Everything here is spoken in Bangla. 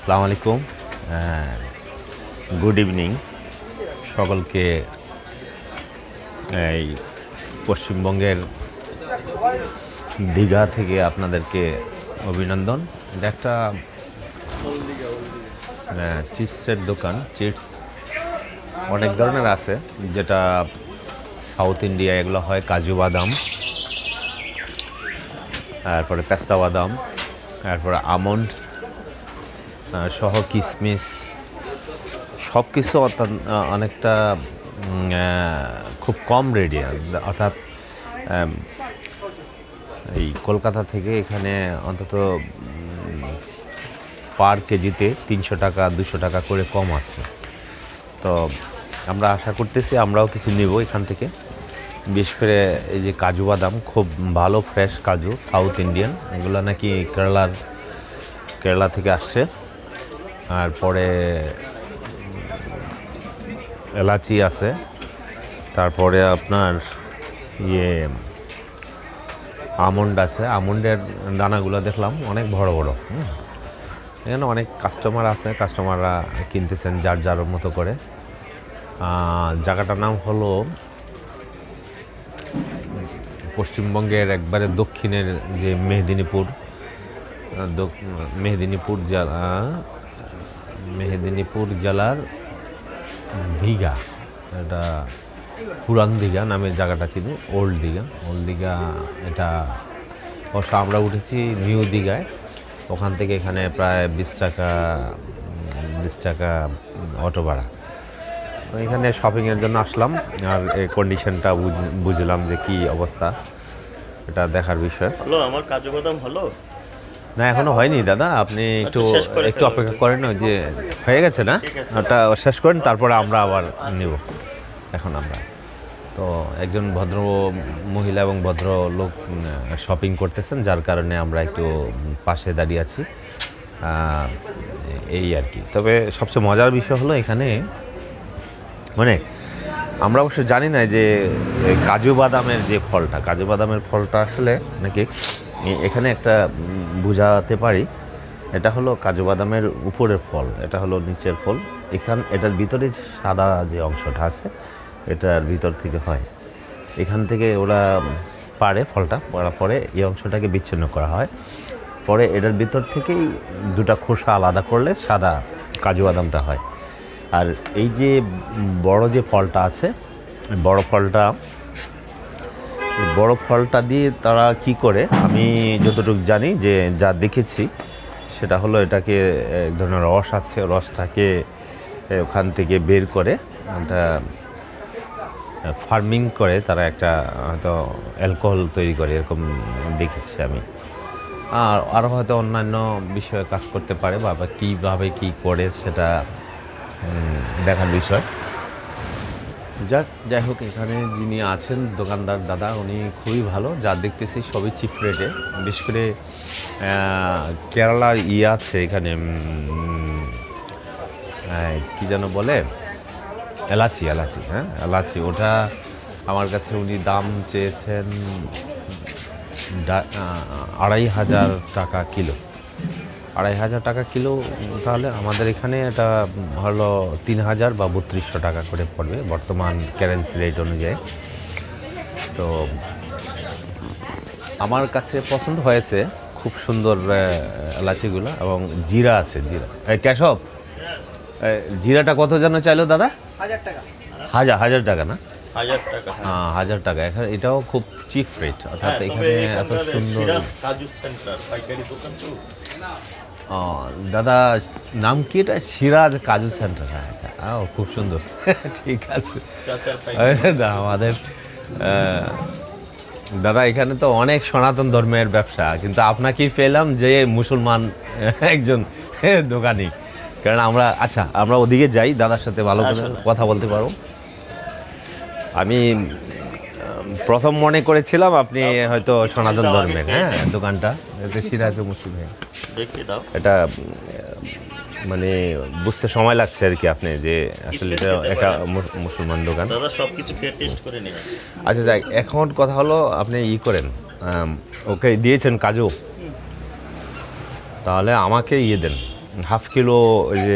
আসসালামু আলাইকুম, গুড ইভিনিং সকলকে। এই পশ্চিমবঙ্গের দীঘা থেকে আপনাদেরকে অভিনন্দন। এটা একটা চিপসের দোকান। চিপস অনেক ধরনের আছে, যেটা সাউথ ইন্ডিয়া এগুলো হয় কাজু বাদাম, তারপরে পেস্তা বাদাম, তারপরে আমন্ড সহ কিশমিশ, সব কিছু অনেকটা খুব কম রেটে, অর্থাৎ এই কলকাতা থেকে এখানে অন্তত পার কেজিতে 300 টাকা 200 টাকা করে কম আছে। তো আমরা আশা করতেছি আমরাও কিছু নেব এখান থেকে। বিশেষ করে এই যে কাজু বাদাম, খুব ভালো ফ্রেশ কাজু, সাউথ ইন্ডিয়ান, এগুলো নাকি কেরালা থেকে আসছে। তারপরে এলাচি আছে, তারপরে আপনার আমন্ড আছে। আমন্ডের দানাগুলো দেখলাম অনেক বড় বড়। এখানে অনেক কাস্টমার আছে, কাস্টমাররা কিনতেছেন যার যার মতো করে। জায়গাটার নাম হলো পশ্চিমবঙ্গের একবারে দক্ষিণের যে মেহেদিনীপুর জেলার দীঘা, এটা পুরান দীঘা নামে জায়গাটা ছিল। ওল্ড দীঘা এটা অবশ্য আমরা উঠেছি নিউ দীঘায়। ওখান থেকে এখানে প্রায় 20 টাকা অটো ভাড়া। তো এখানে শপিংয়ের জন্য আসলাম, আর এই কন্ডিশনটা বুঝলাম যে কি অবস্থা, এটা দেখার বিষয়। হলো আমার কাজু বাদাম হলো না, এখনো হয়নি দাদা, আপনি একটু অপেক্ষা করেন। ওই যে হয়ে গেছে না, ওটা শেষ করেন, তারপরে আমরা আবার নেব। এখন আমরা তো একজন ভদ্র মহিলা এবং ভদ্র লোক শপিং করতেছেন, যার কারণে আমরা একটু পাশে দাঁড়িয়ে আছি, এই আর কি। তবে সবচেয়ে মজার বিষয় হলো এখানে, মানে আমরা অবশ্য জানি না যে কাজু বাদামের ফলটা আসলে নাকি এখানে একটা বোঝাতে পারি, এটা হলো কাজু বাদামের উপরের ফল, এটা হলো নিচের ফল। এটার ভিতরে সাদা যে অংশটা আছে, এটার ভিতর থেকে হয়। এখান থেকে ওরা ফলটা পাড়ার পরে এই অংশটাকে বিচ্ছিন্ন করা হয়, পরে এটার ভিতর থেকেই দুটা খোসা আলাদা করলে সাদা কাজু বাদামটা হয়। আর এই যে বড় যে ফলটা আছে, বড় ফলটা দিয়ে তারা কি করে, আমি যতটুকু জানি, যে যা দেখেছি সেটা হলো, এটাকে এক ধরনের রস আছে, রসটাকে ওখান থেকে বের করে একটা ফার্মিং করে তারা একটা হয়তো অ্যালকোহল তৈরি করে, এরকম দেখেছি আমি। আর আরও হয়তো অন্যান্য বিষয়ে কাজ করতে পারে, বা কীভাবে কী করে সেটা দেখার বিষয়। যাই হোক, এখানে যিনি আছেন দোকানদার দাদা, উনি খুবই ভালো, যা দেখতেছি সবই চিপ রেটে। বিশেষ করে কেরালার আছে এখানে, কী যেন বলে, এলাচি, হ্যাঁ এলাচি, ওটা আমার কাছে উনি দাম চেয়েছেন 2,500 টাকা কিলো। 2,500 টাকা কিলো, তাহলে আমাদের এখানে এটা হলো 3,000 বা 3,200 টাকা করে পড়বে বর্তমান কারেন্সি রেট অনুযায়ী। তো আমার কাছে পছন্দ হয়েছে, খুব সুন্দর এলাচিগুলো, এবং জিরা আছে। কেশব, জিরাটা কত যেন চাইলো দাদা? 1,000 টাকা। 1,000 টাকা না? 1,000 টাকা। হ্যাঁ, 1,000 টাকা। এখানে এটাও খুব চিপ রেট, অর্থাৎ এখানে এত সুন্দর। কাজু সেন্টার পাইকারি দোকান তো। দাদা নাম কি এটা? সিরাজ কাজু সেন্টার। আচ্ছা, খুব সুন্দর। ঠিক আছে আমাদের দাদা, এখানে তো অনেক সনাতন ধর্মের ব্যবসা, কিন্তু আপনাকেই পেলাম যে মুসলমান একজন দোকানি। কারণ আমরা ওদিকে যাই, দাদার সাথে ভালো করে কথা বলতে পারবো। আমি প্রথম মনে করেছিলাম আপনি হয়তো সনাতন ধর্মের, হ্যাঁ, দোকানটা সিরাজ মুসলিম। এটা মানে বুঝতে সময় লাগছে আর কি, আপনি যে আসলে এটা একটা মুসলমান দোকান। দাদা সবকিছু খেয়ে টেস্ট করে নিন। আচ্ছা যাই, এখন কথা হলো, আপনি করেন, ওকে দিয়েছেন কাজু, তাহলে আমাকে দেন, হাফ কিলো ওই যে